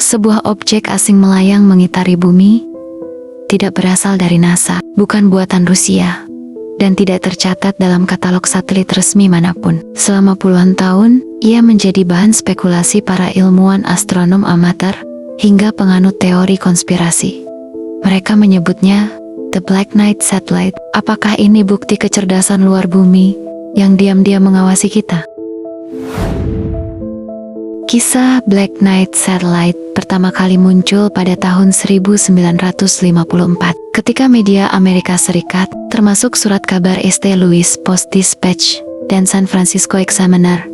Sebuah objek asing melayang mengitari bumi, tidak berasal dari NASA, bukan buatan Rusia, dan tidak tercatat dalam katalog satelit resmi manapun. Selama puluhan tahun, ia menjadi bahan spekulasi para ilmuwan astronom amatir hingga penganut teori konspirasi. Mereka menyebutnya The Black Knight Satellite. Apakah ini bukti kecerdasan luar bumi yang diam-diam mengawasi kita? Kisah Black Knight Satellite pertama kali muncul pada tahun 1954 ketika media Amerika Serikat, termasuk surat kabar St. Louis Post-Dispatch dan San Francisco Examiner,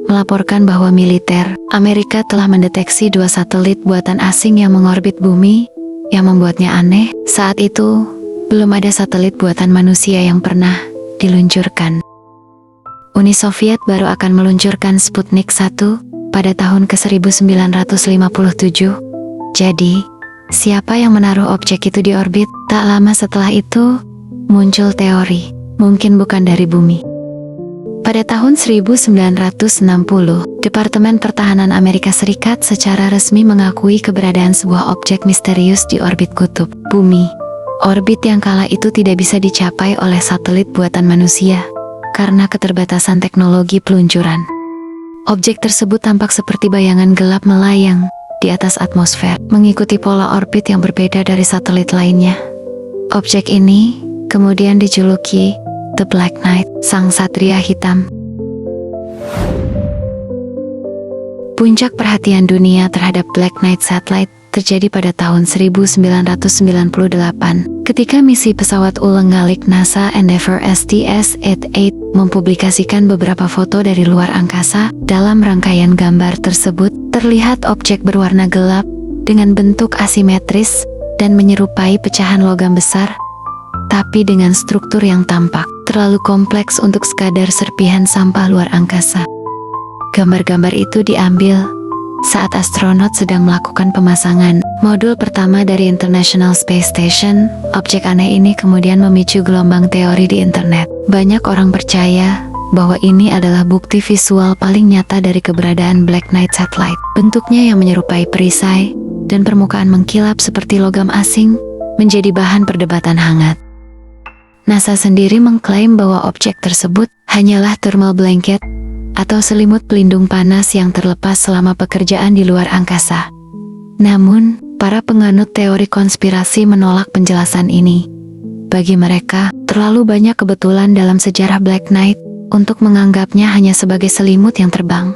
melaporkan bahwa militer Amerika telah mendeteksi 2 satelit buatan asing yang mengorbit bumi. Yang membuatnya aneh, saat itu belum ada satelit buatan manusia yang pernah diluncurkan. Uni Soviet baru akan meluncurkan Sputnik 1 pada tahun ke-1957. Jadi, siapa yang menaruh objek itu di orbit? Tak lama setelah itu, muncul teori, mungkin bukan dari bumi. Pada tahun 1960, Departemen Pertahanan Amerika Serikat secara resmi mengakui keberadaan sebuah objek misterius di orbit kutub bumi. Orbit yang kala itu tidak bisa dicapai oleh satelit buatan manusia, karena keterbatasan teknologi peluncuran. Objek tersebut tampak seperti bayangan gelap melayang di atas atmosfer, mengikuti pola orbit yang berbeda dari satelit lainnya. Objek ini kemudian dijuluki The Black Knight, Sang Satria Hitam. Puncak perhatian dunia terhadap Black Knight Satellite terjadi pada tahun 1998, ketika misi pesawat ulang-alik NASA Endeavour STS-88 mempublikasikan beberapa foto dari luar angkasa. Dalam rangkaian gambar tersebut, terlihat objek berwarna gelap dengan bentuk asimetris dan menyerupai pecahan logam besar, tapi dengan struktur yang tampak terlalu kompleks untuk sekadar serpihan sampah luar angkasa. Gambar-gambar itu diambil saat astronot sedang melakukan pemasangan modul pertama dari International Space Station. Objek aneh ini kemudian memicu gelombang teori di internet. Banyak orang percaya bahwa ini adalah bukti visual paling nyata dari keberadaan Black Knight Satellite. Bentuknya yang menyerupai perisai dan permukaan mengkilap seperti logam asing menjadi bahan perdebatan hangat. NASA sendiri mengklaim bahwa objek tersebut hanyalah thermal blanket atau selimut pelindung panas yang terlepas selama pekerjaan di luar angkasa. Namun, para penganut teori konspirasi menolak penjelasan ini. Bagi mereka, terlalu banyak kebetulan dalam sejarah Black Knight untuk menganggapnya hanya sebagai selimut yang terbang.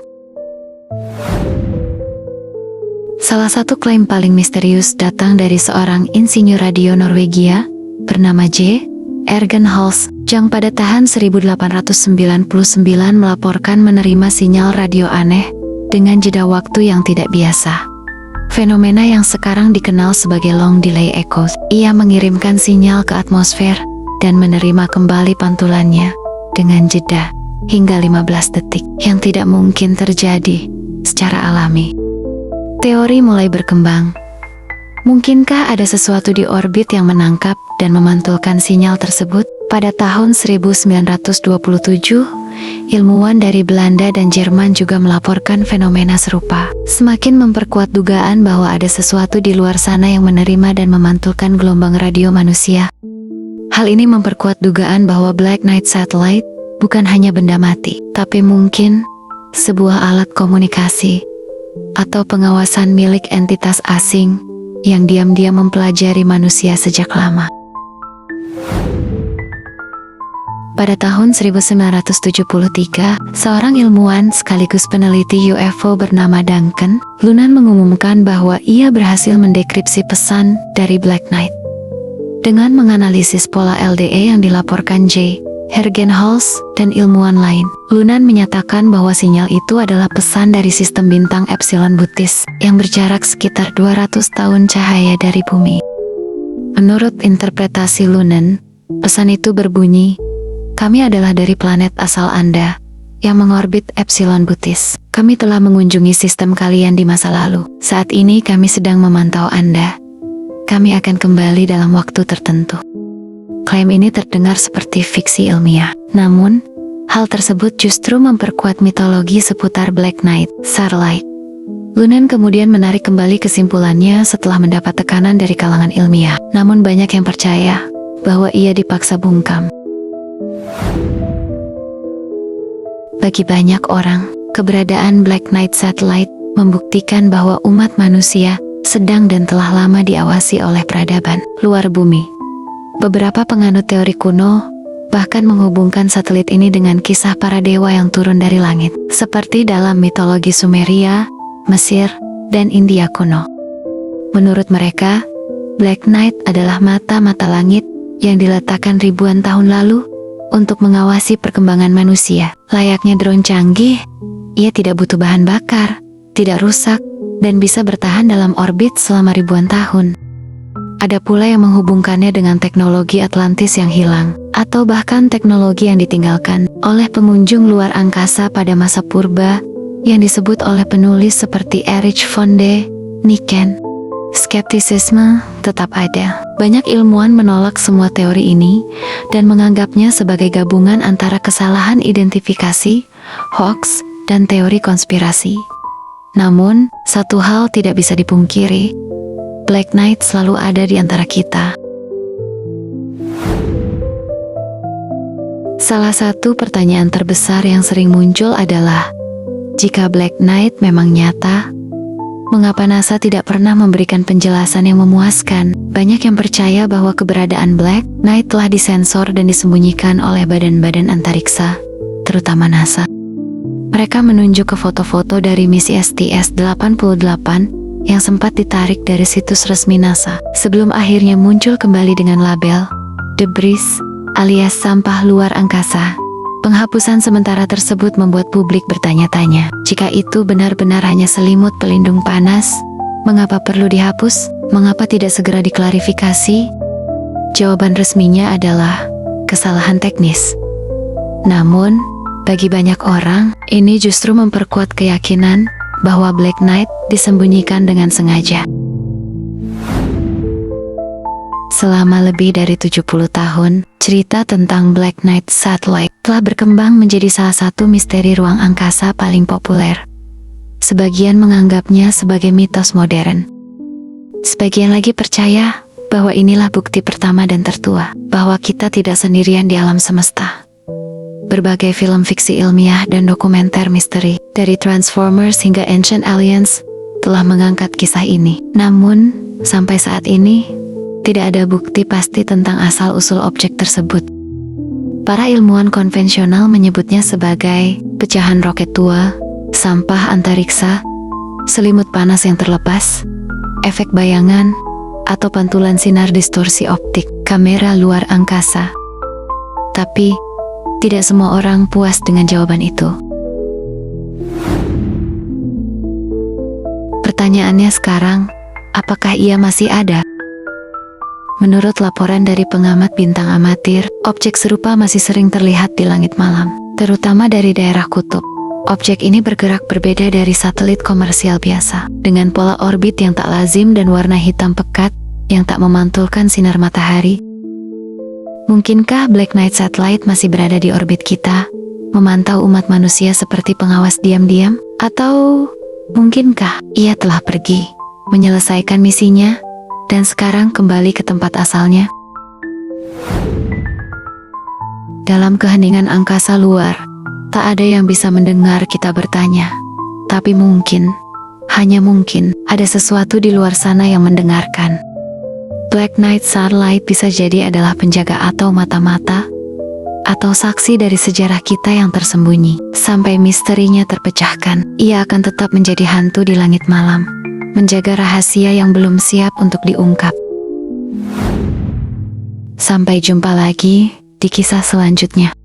Salah satu klaim paling misterius datang dari seorang insinyur radio Norwegia bernama J. Jørgen Holst, yang pada tahun 1899 melaporkan menerima sinyal radio aneh dengan jeda waktu yang tidak biasa. Fenomena yang sekarang dikenal sebagai long delay echoes. Ia mengirimkan sinyal ke atmosfer dan menerima kembali pantulannya dengan jeda hingga 15 detik, yang tidak mungkin terjadi secara alami. Teori mulai berkembang. Mungkinkah ada sesuatu di orbit yang menangkap dan memantulkan sinyal tersebut? Pada tahun 1927, ilmuwan dari Belanda dan Jerman juga melaporkan fenomena serupa, semakin memperkuat dugaan bahwa ada sesuatu di luar sana yang menerima dan memantulkan gelombang radio manusia. Hal ini memperkuat dugaan bahwa Black Knight Satellite bukan hanya benda mati, tapi mungkin sebuah alat komunikasi atau pengawasan milik entitas asing yang diam-diam mempelajari manusia sejak lama. Pada tahun 1973, seorang ilmuwan sekaligus peneliti UFO bernama Duncan Lunan mengumumkan bahwa ia berhasil mendekripsi pesan dari Black Knight. Dengan menganalisis pola LDE yang dilaporkan J. Jørgen Holst dan ilmuwan lain, Lunan menyatakan bahwa sinyal itu adalah pesan dari sistem bintang Epsilon Bootis yang berjarak sekitar 200 tahun cahaya dari bumi. Menurut interpretasi Lunan, pesan itu berbunyi, "Kami adalah dari planet asal Anda yang mengorbit Epsilon Bootis. Kami telah mengunjungi sistem kalian di masa lalu. Saat ini kami sedang memantau Anda. Kami akan kembali dalam waktu tertentu." Klaim ini terdengar seperti fiksi ilmiah. Namun, hal tersebut justru memperkuat mitologi seputar Black Knight Satellite. Lunan kemudian menarik kembali kesimpulannya setelah mendapat tekanan dari kalangan ilmiah. Namun banyak yang percaya bahwa ia dipaksa bungkam. Bagi banyak orang, keberadaan Black Knight Satellite membuktikan bahwa umat manusia sedang dan telah lama diawasi oleh peradaban luar bumi. Beberapa penganut teori kuno bahkan menghubungkan satelit ini dengan kisah para dewa yang turun dari langit, seperti dalam mitologi Sumeria, Mesir, dan India kuno. Menurut mereka, Black Knight adalah mata-mata langit yang diletakkan ribuan tahun lalu untuk mengawasi perkembangan manusia. Layaknya drone canggih, ia tidak butuh bahan bakar, tidak rusak, dan bisa bertahan dalam orbit selama ribuan tahun. Ada pula yang menghubungkannya dengan teknologi Atlantis yang hilang, atau bahkan teknologi yang ditinggalkan oleh pengunjung luar angkasa pada masa purba yang disebut oleh penulis seperti Erich von Däniken. Skeptisisme tetap ada. Banyak ilmuwan menolak semua teori ini dan menganggapnya sebagai gabungan antara kesalahan identifikasi, hoax, dan teori konspirasi. Namun, satu hal tidak bisa dipungkiri, Black Knight selalu ada di antara kita. Salah satu pertanyaan terbesar yang sering muncul adalah, jika Black Knight memang nyata, mengapa NASA tidak pernah memberikan penjelasan yang memuaskan? Banyak yang percaya bahwa keberadaan Black Knight telah disensor dan disembunyikan oleh badan-badan antariksa, terutama NASA. Mereka menunjuk ke foto-foto dari misi STS-88 yang sempat ditarik dari situs resmi NASA, sebelum akhirnya muncul kembali dengan label debris alias sampah luar angkasa. Penghapusan sementara tersebut membuat publik bertanya-tanya, jika itu benar-benar hanya selimut pelindung panas, mengapa perlu dihapus? Mengapa tidak segera diklarifikasi? Jawaban resminya adalah kesalahan teknis. Namun, bagi banyak orang, ini justru memperkuat keyakinan bahwa Black Knight disembunyikan dengan sengaja. Selama lebih dari 70 tahun, cerita tentang Black Knight Satellite telah berkembang menjadi salah satu misteri ruang angkasa paling populer. Sebagian menganggapnya sebagai mitos modern. Sebagian lagi percaya bahwa inilah bukti pertama dan tertua bahwa kita tidak sendirian di alam semesta. Berbagai film fiksi ilmiah dan dokumenter misteri, dari Transformers hingga Ancient Aliens, telah mengangkat kisah ini. Namun, sampai saat ini, tidak ada bukti pasti tentang asal-usul objek tersebut. Para ilmuwan konvensional menyebutnya sebagai pecahan roket tua, sampah antariksa, selimut panas yang terlepas, efek bayangan, atau pantulan sinar distorsi optik kamera luar angkasa. Tapi, tidak semua orang puas dengan jawaban itu. Pertanyaannya sekarang, apakah ia masih ada? Menurut laporan dari pengamat bintang amatir, objek serupa masih sering terlihat di langit malam, terutama dari daerah kutub. Objek ini bergerak berbeda dari satelit komersial biasa, dengan pola orbit yang tak lazim dan warna hitam pekat yang tak memantulkan sinar matahari. Mungkinkah Black Knight Satellite masih berada di orbit kita, memantau umat manusia seperti pengawas diam-diam? Atau mungkinkah ia telah pergi, menyelesaikan misinya, dan sekarang kembali ke tempat asalnya? Dalam keheningan angkasa luar, tak ada yang bisa mendengar kita bertanya. Tapi mungkin, hanya mungkin, ada sesuatu di luar sana yang mendengarkan. Black Knight Satellite bisa jadi adalah penjaga atau mata-mata, atau saksi dari sejarah kita yang tersembunyi. Sampai misterinya terpecahkan, ia akan tetap menjadi hantu di langit malam, menjaga rahasia yang belum siap untuk diungkap. Sampai jumpa lagi di kisah selanjutnya.